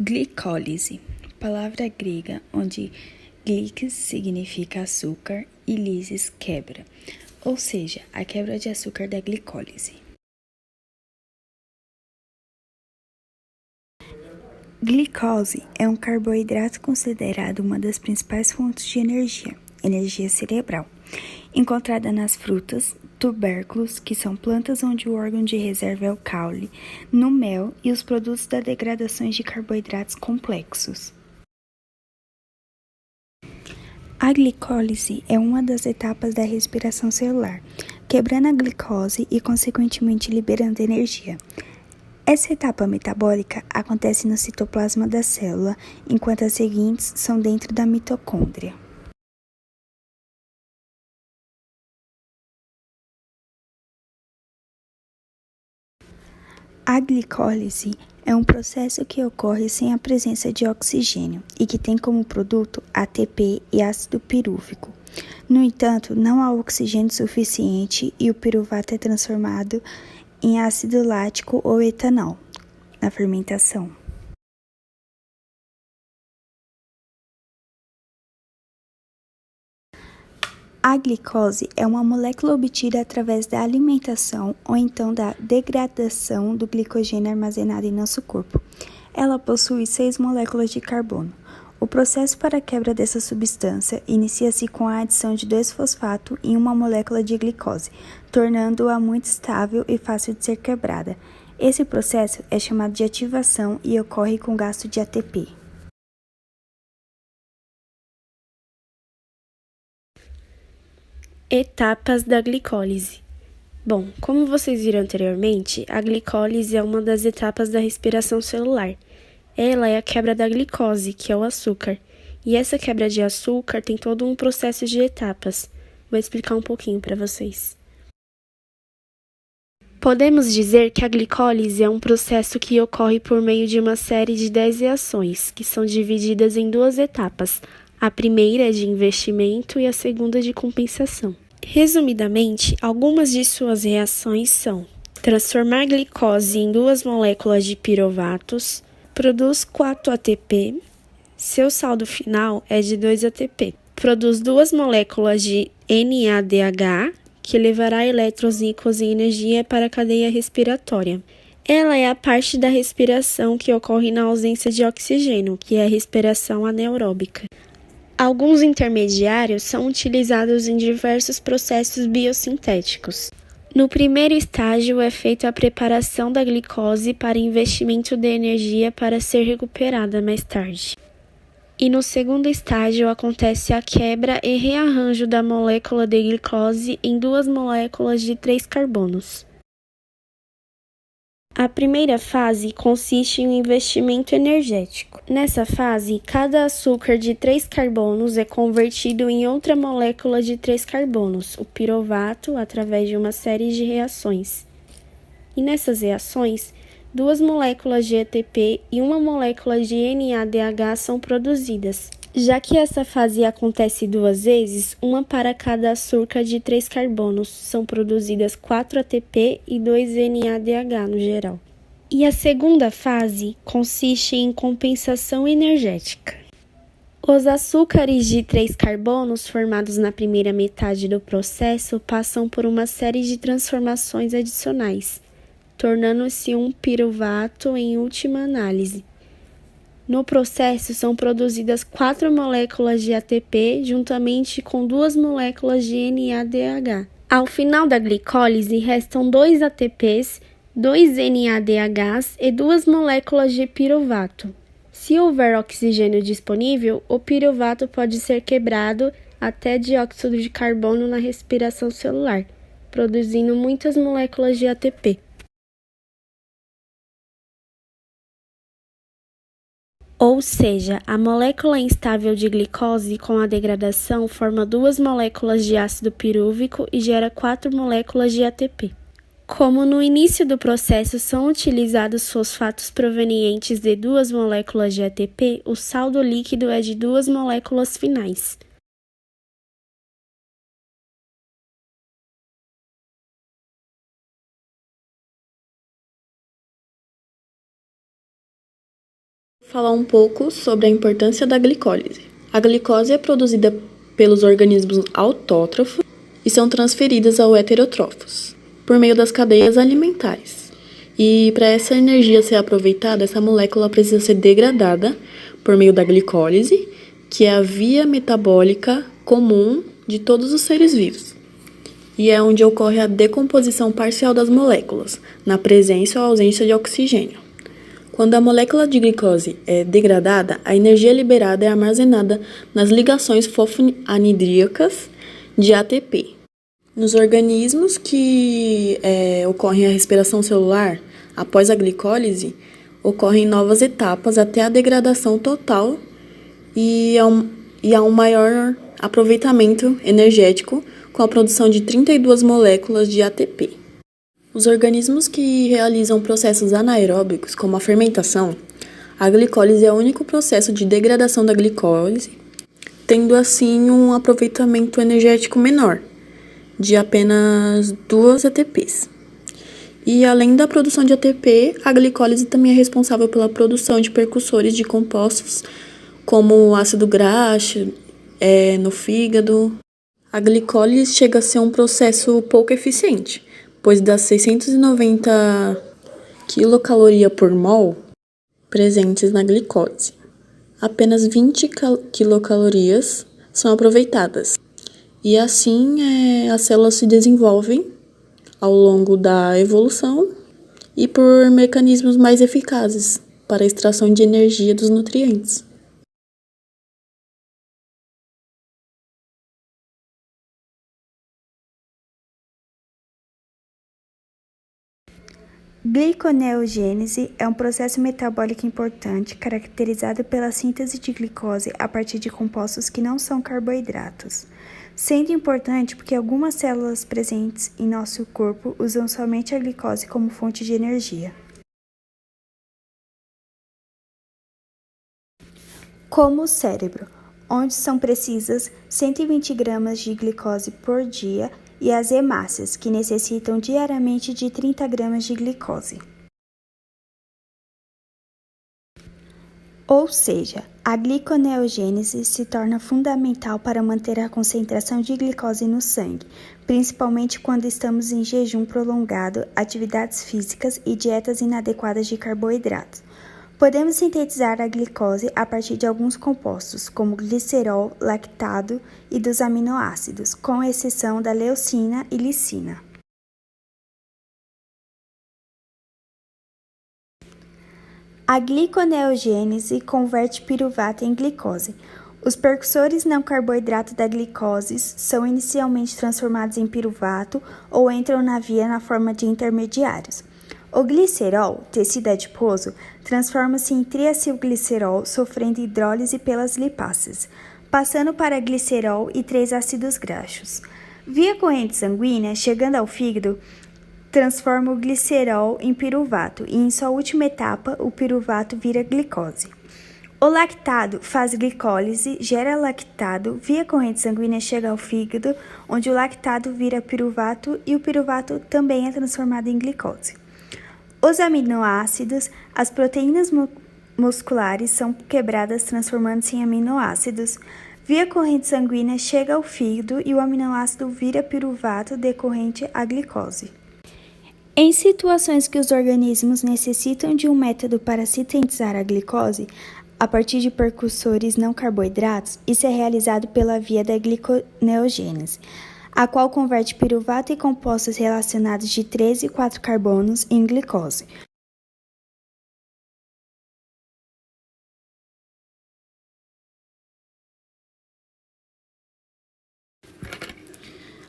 Glicólise, palavra grega onde glikos significa açúcar e lisis quebra, ou seja, a quebra de açúcar da glicólise. Glicose é um carboidrato considerado uma das principais fontes de energia cerebral, encontrada nas frutas, tubérculos, que são plantas onde o órgão de reserva é o caule, no mel e os produtos da degradação de carboidratos complexos. A glicólise é uma das etapas da respiração celular, quebrando a glicose e, consequentemente, liberando energia. Essa etapa metabólica acontece no citoplasma da célula, enquanto as seguintes são dentro da mitocôndria. A glicólise é um processo que ocorre sem a presença de oxigênio e que tem como produto ATP e ácido pirúvico. No entanto, não há oxigênio suficiente e o piruvato é transformado em ácido lático ou etanol na fermentação. A glicose é uma molécula obtida através da alimentação ou então da degradação do glicogênio armazenado em nosso corpo. Ela possui 6 moléculas de carbono. O processo para a quebra dessa substância inicia-se com a adição de 2-fosfato em uma molécula de glicose, tornando-a muito estável e fácil de ser quebrada. Esse processo é chamado de ativação e ocorre com gasto de ATP. Etapas da glicólise. Bom, como vocês viram anteriormente, a glicólise é uma das etapas da respiração celular. Ela é a quebra da glicose, que é o açúcar. E essa quebra de açúcar tem todo um processo de etapas. Vou explicar um pouquinho para vocês. Podemos dizer que a glicólise é um processo que ocorre por meio de uma série de 10 reações, que são divididas em 2 etapas. A primeira é de investimento e a segunda de compensação. Resumidamente, algumas de suas reações são: transformar glicose em 2 moléculas de piruvatos, produz 4 ATP, seu saldo final é de 2 ATP. Produz 2 moléculas de NADH, que levará elétrons ricos em energia para a cadeia respiratória. Ela é a parte da respiração que ocorre na ausência de oxigênio, que é a respiração anaeróbica. Alguns intermediários são utilizados em diversos processos biosintéticos. No primeiro estágio é feita a preparação da glicose para investimento de energia para ser recuperada mais tarde. E no segundo estágio acontece a quebra e rearranjo da molécula de glicose em 2 moléculas de 3 carbonos. A primeira fase consiste em um investimento energético. Nessa fase, cada açúcar de 3 carbonos é convertido em outra molécula de 3 carbonos, o piruvato, através de uma série de reações. E nessas reações, 2 moléculas de ATP e uma molécula de NADH são produzidas. Já que essa fase acontece 2 vezes, uma para cada açúcar de 3 carbonos, são produzidas 4 ATP e 2 NADH no geral. E a segunda fase consiste em compensação energética. Os açúcares de 3 carbonos formados na primeira metade do processo passam por uma série de transformações adicionais, tornando-se um piruvato em última análise. No processo, são produzidas 4 moléculas de ATP juntamente com 2 moléculas de NADH. Ao final da glicólise, restam 2 ATPs, 2 NADHs e 2 moléculas de piruvato. Se houver oxigênio disponível, o piruvato pode ser quebrado até dióxido de carbono na respiração celular, produzindo muitas moléculas de ATP. Ou seja, a molécula instável de glicose com a degradação forma 2 moléculas de ácido pirúvico e gera 4 moléculas de ATP. Como no início do processo são utilizados fosfatos provenientes de 2 moléculas de ATP, o saldo líquido é de 2 moléculas finais. Falar um pouco sobre a importância da glicólise. A glicose é produzida pelos organismos autótrofos e são transferidas aos heterótrofos por meio das cadeias alimentares. E para essa energia ser aproveitada, essa molécula precisa ser degradada por meio da glicólise, que é a via metabólica comum de todos os seres vivos. E é onde ocorre a decomposição parcial das moléculas, na presença ou ausência de oxigênio. Quando a molécula de glicose é degradada, a energia liberada é armazenada nas ligações fosfoanidríacas de ATP. Nos organismos que ocorrem a respiração celular, após a glicólise, ocorrem novas etapas até a degradação total e há um maior aproveitamento energético com a produção de 32 moléculas de ATP. Os organismos que realizam processos anaeróbicos, como a fermentação, a glicólise é o único processo de degradação da glicose, tendo assim um aproveitamento energético menor, de apenas 2 ATPs. E além da produção de ATP, a glicólise também é responsável pela produção de precursores de compostos, como o ácido graxo no fígado. A glicólise chega a ser um processo pouco eficiente, pois das 690 quilocalorias por mol presentes na glicose, apenas 20 quilocalorias são aproveitadas. E assim as células se desenvolvem ao longo da evolução e por mecanismos mais eficazes para a extração de energia dos nutrientes. Gliconeogênese é um processo metabólico importante caracterizado pela síntese de glicose a partir de compostos que não são carboidratos, sendo importante porque algumas células presentes em nosso corpo usam somente a glicose como fonte de energia. Como o cérebro, onde são precisas 120 gramas de glicose por dia, e as hemácias, que necessitam diariamente de 30 gramas de glicose. Ou seja, a gliconeogênese se torna fundamental para manter a concentração de glicose no sangue, principalmente quando estamos em jejum prolongado, atividades físicas e dietas inadequadas de carboidratos. Podemos sintetizar a glicose a partir de alguns compostos, como glicerol, lactado e dos aminoácidos, com exceção da leucina e lisina. A gliconeogênese converte piruvato em glicose. Os precursores não carboidratos da glicose são inicialmente transformados em piruvato ou entram na via na forma de intermediários. O glicerol, tecido adiposo, transforma-se em triacilglicerol, sofrendo hidrólise pelas lipáses, passando para glicerol e 3 ácidos graxos. Via corrente sanguínea, chegando ao fígado, transforma o glicerol em piruvato e, em sua última etapa, o piruvato vira glicose. O lactado faz glicólise, gera lactado, via corrente sanguínea chega ao fígado, onde o lactado vira piruvato e o piruvato também é transformado em glicose. Os aminoácidos, as proteínas musculares são quebradas transformando-se em aminoácidos. Via corrente sanguínea chega ao fígado e o aminoácido vira piruvato decorrente à glicose. Em situações que os organismos necessitam de um método para sintetizar a glicose, a partir de precursores não carboidratos, isso é realizado pela via da gliconeogênese, a qual converte piruvato e compostos relacionados de 3 e 4 carbonos em glicose.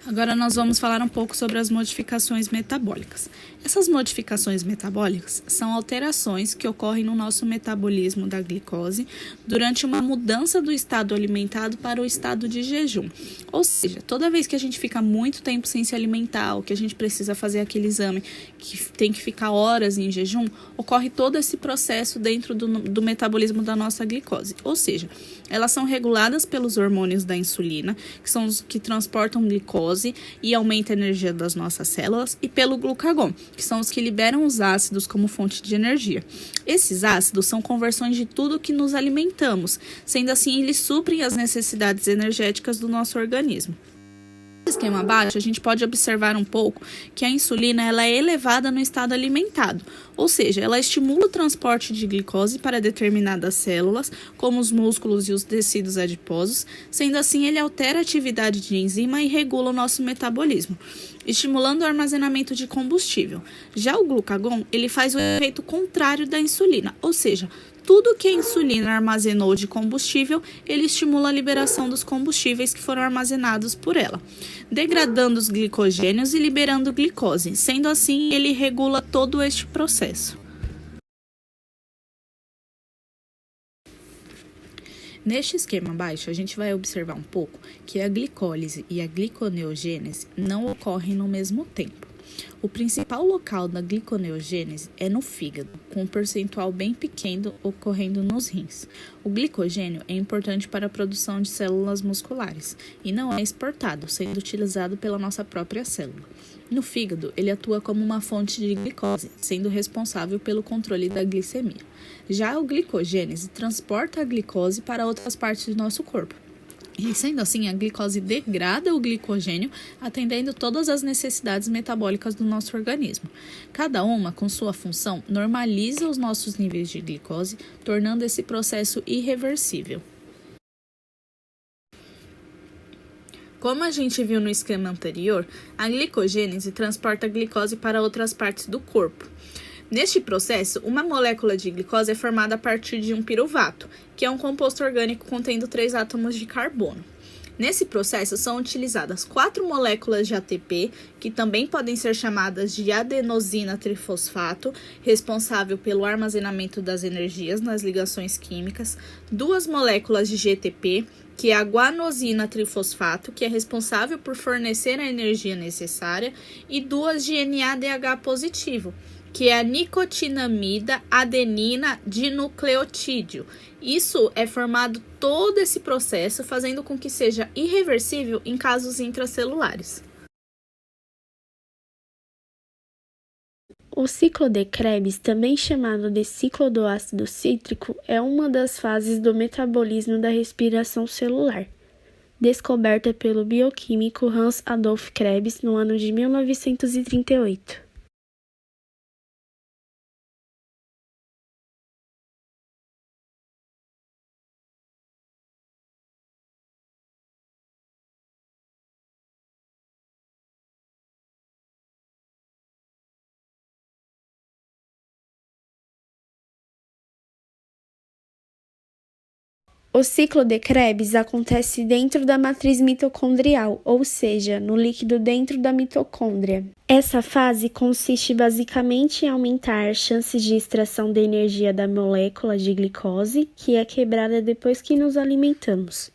Agora nós vamos falar um pouco sobre as modificações metabólicas. Essas modificações metabólicas são alterações que ocorrem no nosso metabolismo da glicose durante uma mudança do estado alimentado para o estado de jejum. Ou seja, toda vez que a gente fica muito tempo sem se alimentar, ou que a gente precisa fazer aquele exame que tem que ficar horas em jejum, ocorre todo esse processo dentro do metabolismo da nossa glicose. Ou seja, elas são reguladas pelos hormônios da insulina, que são os que transportam glicose e aumenta a energia das nossas células, e pelo glucagon, que são os que liberam os ácidos como fonte de energia. Esses ácidos são conversões de tudo que nos alimentamos, sendo assim eles suprem as necessidades energéticas do nosso organismo. No esquema abaixo, a gente pode observar um pouco que a insulina ela é elevada no estado alimentado, ou seja, ela estimula o transporte de glicose para determinadas células, como os músculos e os tecidos adiposos, sendo assim ele altera a atividade de enzima e regula o nosso metabolismo, estimulando o armazenamento de combustível. Já o glucagon, ele faz o efeito contrário da insulina, ou seja, tudo que a insulina armazenou de combustível, ele estimula a liberação dos combustíveis que foram armazenados por ela, degradando os glicogênios e liberando glicose. Sendo assim, ele regula todo este processo. Neste esquema abaixo, a gente vai observar um pouco que a glicólise e a gliconeogênese não ocorrem no mesmo tempo. O principal local da gliconeogênese é no fígado, com um percentual bem pequeno ocorrendo nos rins. O glicogênio é importante para a produção de células musculares e não é exportado, sendo utilizado pela nossa própria célula. No fígado, ele atua como uma fonte de glicose, sendo responsável pelo controle da glicemia. Já o glicogênese transporta a glicose para outras partes do nosso corpo. E sendo assim, a glicose degrada o glicogênio, atendendo todas as necessidades metabólicas do nosso organismo. Cada uma, com sua função, normaliza os nossos níveis de glicose, tornando esse processo irreversível. Como a gente viu no esquema anterior, a glicogênese transporta a glicose para outras partes do corpo. Neste processo, uma molécula de glicose é formada a partir de um piruvato, que é um composto orgânico contendo 3 átomos de carbono. Nesse processo, são utilizadas 4 moléculas de ATP, que também podem ser chamadas de adenosina trifosfato, responsável pelo armazenamento das energias nas ligações químicas, 2 moléculas de GTP, que é a guanosina trifosfato, que é responsável por fornecer a energia necessária, e 2 de NADH positivo, que é a nicotinamida adenina dinucleotídeo. Isso é formado todo esse processo, fazendo com que seja irreversível em casos intracelulares. O ciclo de Krebs, também chamado de ciclo do ácido cítrico, é uma das fases do metabolismo da respiração celular, descoberta pelo bioquímico Hans Adolf Krebs no ano de 1938. O ciclo de Krebs acontece dentro da matriz mitocondrial, ou seja, no líquido dentro da mitocôndria. Essa fase consiste basicamente em aumentar as chances de extração de energia da molécula de glicose, que é quebrada depois que nos alimentamos.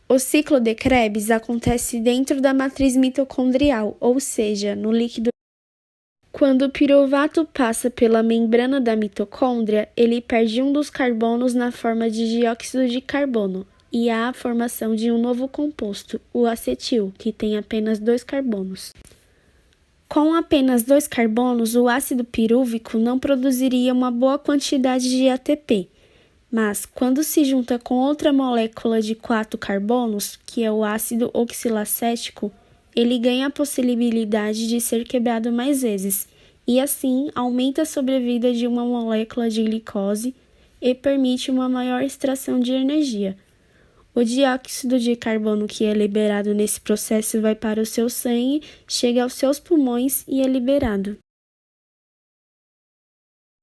O ciclo de Krebs acontece dentro da matriz mitocondrial, ou seja, no líquido. Quando o piruvato passa pela membrana da mitocôndria, ele perde um dos carbonos na forma de dióxido de carbono e há a formação de um novo composto, o acetil, que tem apenas 2 carbonos. Com apenas 2 carbonos, o ácido pirúvico não produziria uma boa quantidade de ATP, mas quando se junta com outra molécula de 4 carbonos, que é o ácido oxilacético, ele ganha a possibilidade de ser quebrado mais vezes, e assim aumenta a sobrevida de uma molécula de glicose e permite uma maior extração de energia. O dióxido de carbono que é liberado nesse processo vai para o seu sangue, chega aos seus pulmões e é liberado.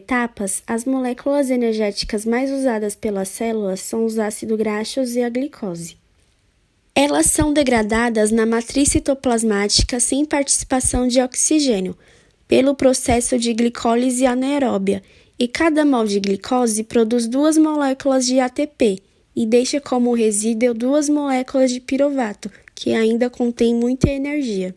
Etapas, as moléculas energéticas mais usadas pelas células são os ácidos graxos e a glicose. Elas são degradadas na matriz citoplasmática sem participação de oxigênio, pelo processo de glicólise anaeróbia, e cada mol de glicose produz 2 moléculas de ATP e deixa como resíduo 2 moléculas de piruvato, que ainda contém muita energia.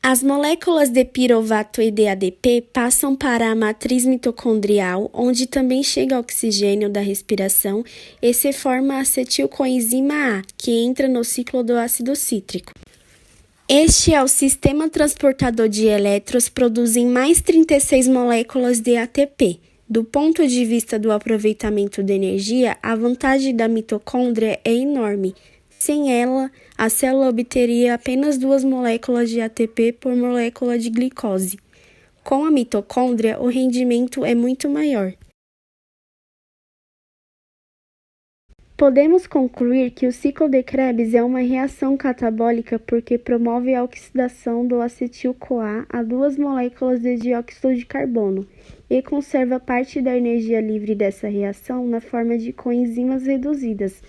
As moléculas de pirovato e de ADP passam para a matriz mitocondrial, onde também chega oxigênio da respiração e se forma a acetilcoenzima A, que entra no ciclo do ácido cítrico. Este é o sistema transportador de elétrons, produzem mais 36 moléculas de ATP. Do ponto de vista do aproveitamento de energia, a vantagem da mitocôndria é enorme. Sem ela, a célula obteria apenas 2 moléculas de ATP por molécula de glicose. Com a mitocôndria, o rendimento é muito maior. Podemos concluir que o ciclo de Krebs é uma reação catabólica porque promove a oxidação do acetil-CoA a 2 moléculas de dióxido de carbono e conserva parte da energia livre dessa reação na forma de coenzimas reduzidas,